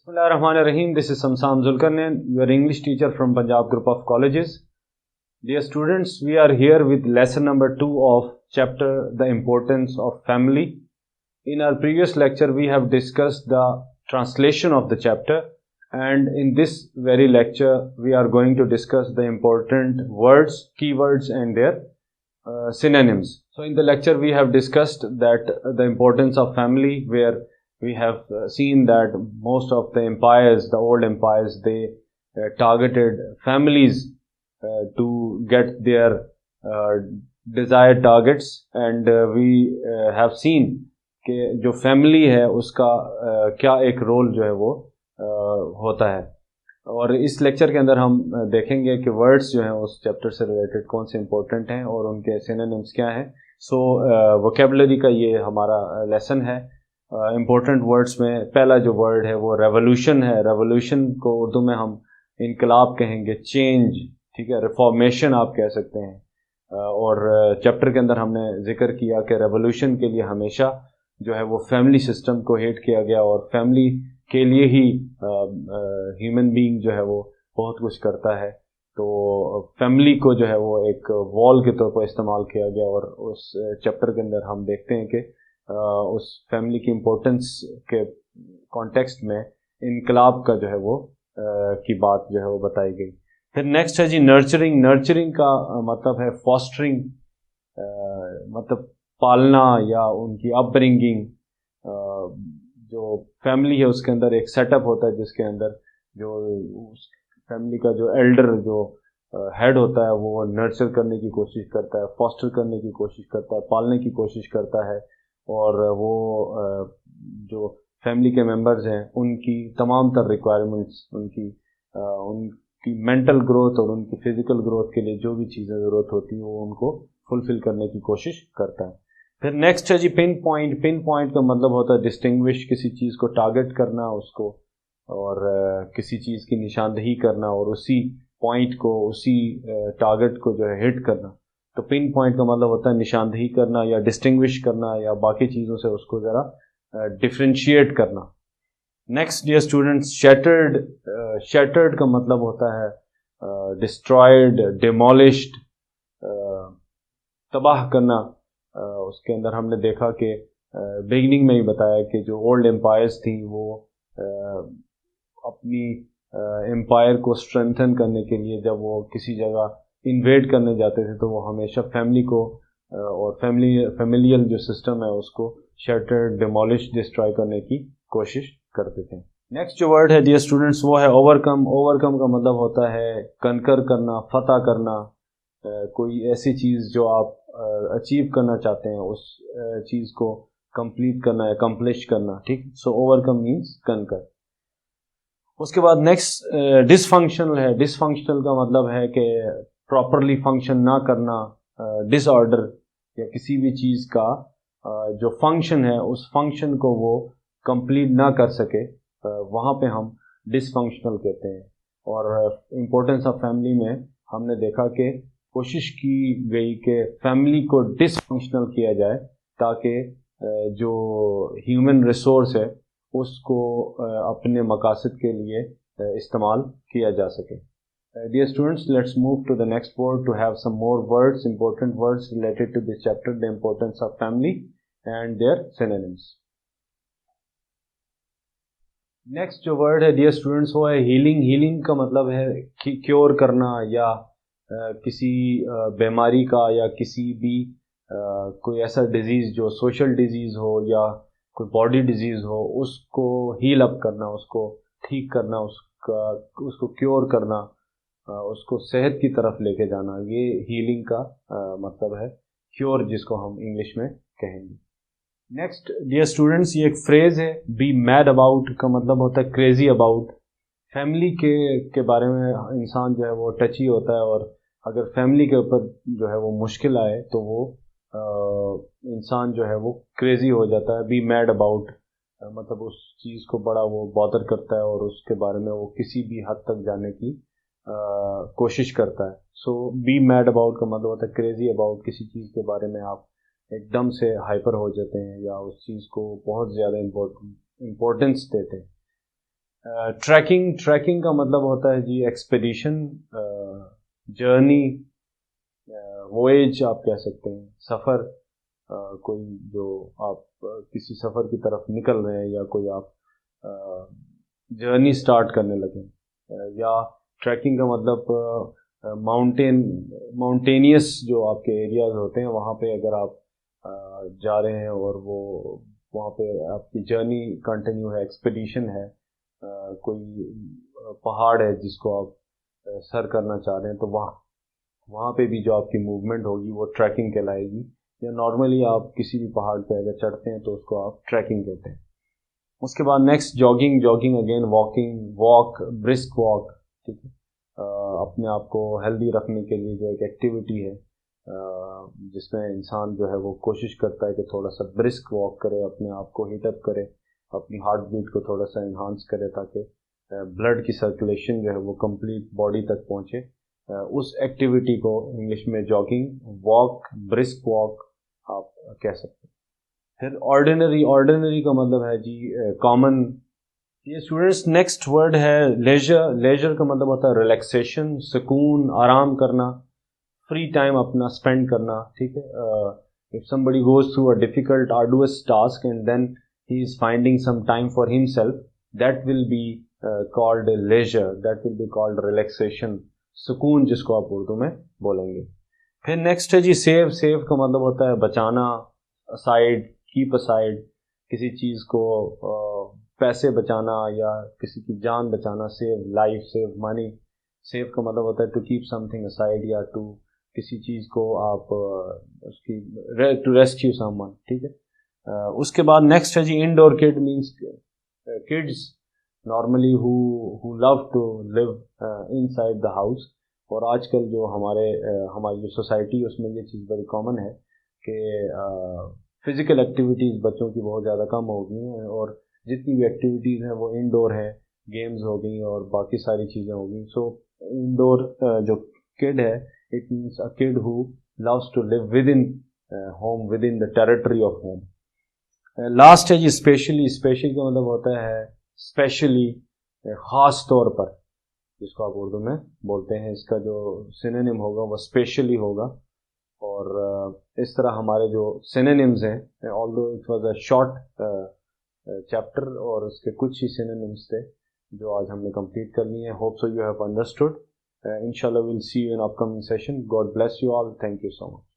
Bismillahirrahmanirrahim. This is Samsam Zulkarnain, your English teacher from Punjab Group of Colleges. Dear students, we are here with lesson number 2 of chapter The Importance of Family. In our previous lecture, we have discussed the translation of the chapter, and in this very lecture, we are going to discuss the important words, keywords and their synonyms. So in the lecture, we have discussed that the importance of family, where we have seen that most of the empires, the old empires, they targeted families to get their desired targets, and we have seen کہ جو family ہے اس کا کیا ایک role جو ہے وہ ہوتا ہے. اور اس لیکچر کے اندر ہم دیکھیں گے کہ ورڈز جو ہیں اس چیپٹر سے ریلیٹڈ کون سے امپورٹنٹ ہیں اور ان کے سینونیمز کیا ہیں. سو ووکیبلری کا یہ ہمارا لیسن ہے. امپورٹنٹ ورڈز میں پہلا جو ورڈ ہے وہ ریولوشن ہے. ریولوشن کو اردو میں ہم انقلاب کہیں گے, چینج, ٹھیک ہے, ریفارمیشن آپ کہہ سکتے ہیں. اور چیپٹر کے اندر ہم نے ذکر کیا کہ ریولوشن کے لیے ہمیشہ جو ہے وہ فیملی سسٹم کو ہیٹ کیا گیا, اور فیملی کے لیے ہی ہیومن بینگ جو ہے وہ بہت کچھ کرتا ہے. تو فیملی کو جو ہے وہ ایک وال کے طور پر استعمال کیا گیا, اور اس چیپٹر کے اندر ہم دیکھتے ہیں کہ اس فیملی کی امپورٹنس کے کانٹیکسٹ میں انقلاب کا جو ہے وہ کی بات جو ہے وہ بتائی گئی. پھر نیکسٹ ہے جی نرچرنگ. نرچرنگ کا مطلب ہے فاسٹرنگ, مطلب پالنا یا ان کی اپ برنگنگ. جو فیملی ہے اس کے اندر ایک سیٹ اپ ہوتا ہے جس کے اندر جو فیملی کا جو ایلڈر جو ہیڈ ہوتا ہے وہ نرچر کرنے کی کوشش کرتا ہے, فاسٹر کرنے کی کوشش کرتا ہے, پالنے کی کوشش کرتا ہے, اور وہ جو فیملی کے ممبرز ہیں ان کی تمام تر ریکوائرمنٹس, ان کی مینٹل گروتھ اور ان کی فزیکل گروتھ کے لیے جو بھی چیزیں ضرورت ہوتی ہیں وہ ان کو فلفل کرنے کی کوشش کرتا ہے. پھر نیکسٹ ہے جی پن پوائنٹ. پن پوائنٹ کا مطلب ہوتا ہے ڈسٹنگوش, کسی چیز کو ٹارگٹ کرنا اس کو, اور کسی چیز کی نشاندہی کرنا اور اسی پوائنٹ کو, اسی ٹارگٹ کو جو ہے ہٹ کرنا. تو پن پوائنٹ کا مطلب ہوتا ہے نشاندہی کرنا یا ڈسٹنگوش کرنا یا باقی چیزوں سے اس کو ذرا ڈفرینشیٹ کرنا. Next dear students, shattered. Shattered کا مطلب ہوتا ہے ڈسٹرائڈ, ڈیمولشڈ, تباہ کرنا. اس کے اندر ہم نے دیکھا کہ بگننگ میں ہی بتایا کہ جو اولڈ امپائرز تھیں وہ اپنی امپائر کو اسٹرینتھن کرنے کے لیے جب وہ کسی جگہ انویڈ کرنے جاتے تھے تو وہ ہمیشہ فیملی کو اور فیملیل جو سسٹم ہے اس کو شیٹرڈ, ڈیمولش, ڈسٹرائے کرنے کی کوشش کرتے تھے. نیکسٹ جو ورڈ ہے ڈیئر اسٹوڈنٹس وہ ہے اوور کم. اوور کم کا مطلب ہوتا ہے کنکر کرنا, فتح کرنا. کوئی ایسی چیز جو آپ اچیو کرنا چاہتے ہیں اس چیز کو کمپلیٹ کرنا, اکمپلش کرنا, ٹھیک. سو اوور کم مینس کنکر. اس کے بعد نیکسٹ ڈس فنکشنل ہے. ڈس فنکشنل کا مطلب ہے کہ پراپرلی فنکشن نہ کرنا, ڈس آرڈر, یا کسی بھی چیز کا جو فنکشن ہے اس فنکشن کو وہ کمپلیٹ نہ کر سکے, وہاں پہ ہم ڈس فنکشنل کہتے ہیں. اور امپورٹنس آف فیملی میں ہم نے دیکھا کہ کوشش کی گئی کہ فیملی کو ڈس فنکشنل کیا جائے تاکہ جو ہیومن ریسورس ہے اس کو اپنے مقاصد کے لیے استعمال کیا جا سکے. Dear students, let's move to the next word to have some more words, important words related to this chapter, the importance of family and their synonyms. Next جو word ہے dear students وہ ہے healing. Healing کا مطلب ہے cure کرنا, یا کسی بیماری کا یا کسی بھی کوئی ایسا ڈیزیز جو سوشل ڈیزیز ہو یا کوئی باڈی ڈیزیز ہو اس کو ہیل اپ کرنا, اس کو ٹھیک کرنا, اس کو کیور کرنا, اس کو صحت کی طرف لے کے جانا. یہ ہیلنگ کا مطلب ہے, کیور جس کو ہم انگلش میں کہیں گے. نیکسٹ ڈیئر اسٹوڈنٹس یہ ایک فریز ہے, بی میڈ اباؤٹ کا مطلب ہوتا ہے کریزی اباؤٹ. فیملی کے بارے میں انسان جو ہے وہ ٹچی ہوتا ہے, اور اگر فیملی کے اوپر جو ہے وہ مشکل آئے تو وہ انسان جو ہے وہ کریزی ہو جاتا ہے. بی میڈ اباؤٹ مطلب اس چیز کو بڑا وہ بادر کرتا ہے اور اس کے بارے میں وہ کسی بھی حد تک جانے کی کوشش کرتا ہے. سو بی میڈ اباؤٹ کا مطلب ہوتا ہے کریزی اباؤٹ, کسی چیز کے بارے میں آپ ایک دم سے ہائپر ہو جاتے ہیں یا اس چیز کو بہت زیادہ امپورٹنس دیتے ہیں. ٹریکنگ کا مطلب ہوتا ہے جی ایکسپیڈیشن، جرنی، وویج آپ کہہ سکتے ہیں، سفر، کوئی جو آپ کسی سفر کی طرف نکل رہے ہیں یا کوئی آپ جرنی سٹارٹ کرنے لگیں، یا ٹریکنگ کا مطلب ماؤنٹینیس جو آپ کے ایریاز ہوتے ہیں وہاں پہ اگر آپ جا رہے ہیں اور وہ وہاں پہ آپ کی جرنی کنٹینیو ہے، ایکسپیڈیشن ہے، کوئی پہاڑ ہے جس کو آپ سر کرنا چاہ رہے ہیں، تو وہاں پہ بھی جو آپ کی موومنٹ ہوگی وہ ٹریکنگ کہلائے گی. یا نارملی آپ کسی بھی پہاڑ پہ اگر چڑھتے ہیں تو اس کو آپ ٹریکنگ کہتے ہیں. اس کے بعد next jogging again walk brisk walk, ٹھیک ہے، اپنے آپ کو ہیلدی رکھنے کے لیے جو ایک ایکٹیویٹی ہے جس میں انسان جو ہے وہ کوشش کرتا ہے کہ تھوڑا سا برسک واک کرے، اپنے آپ کو ہیٹ اپ کرے، اپنی ہارٹ بیٹ کو تھوڑا سا انہانس کرے تاکہ بلڈ کی سرکولیشن جو ہے وہ کمپلیٹ باڈی تک پہنچے. اس ایکٹیویٹی کو انگلش میں جاگنگ، واک، برسک واک آپ کہہ سکتے ہیں. پھر آرڈینری کا مطلب ہے جی کامن. یہ اسٹوڈینٹس نیکسٹ ورڈ ہے لیجر کا مطلب ہوتا ہے ریلیکسیشن، سکون، آرام کرنا، فری ٹائم اپنا اسپینڈ کرنا، ٹھیک ہے. if somebody goes through a difficult arduous task and then he is finding some time for himself, that will be called leisure, that will be called relaxation، سکون جس کو آپ اردو میں بولیں گے. پھر نیکسٹ ہے جی سیو کا مطلب ہوتا ہے بچانا، اسائڈ، کیپ اسائڈ، کسی چیز کو پیسے بچانا یا کسی کی جان بچانا، save life, save money. Save کا مطلب ہوتا ہے to keep something aside, یا ٹو کسی چیز کو آپ اس کی ٹو ریسکیو سم ون، ٹھیک ہے. اس کے بعد نیکسٹ ہے جی indoor kid, means kids normally who love to live inside the house. اور آج کل جو ہماری جو سوسائٹی ہے اس میں یہ چیز بڑی کامن ہے کہ فزیکل ایکٹیویٹیز بچوں کی بہت زیادہ کم ہو گئی ہیں، اور جتنی بھی ایکٹیویٹیز ہیں وہ انڈور ہیں، گیمز ہو گئیں اور باقی ساری چیزیں ہو گئیں. سو انڈور جو کڈ ہے it means a could who loves to live within home, within the territory of home. Last ہے جی اسپیشلی کا مطلب ہوتا ہے اسپیشلی، خاص طور پر، جس کو آپ اردو میں بولتے ہیں. اس کا جو سینونیم ہوگا وہ اسپیشلی ہوگا. اور اس طرح ہمارے جو سینونیمز ہیں، although it was a short chapter اور اس کے کچھ ہی سینونیمز تھے جو آج ہم نے کمپلیٹ کر لیے ہیں. Hope so you have understood. انشاءاللہ we'll see you in upcoming session. God bless you all. Thank you so much.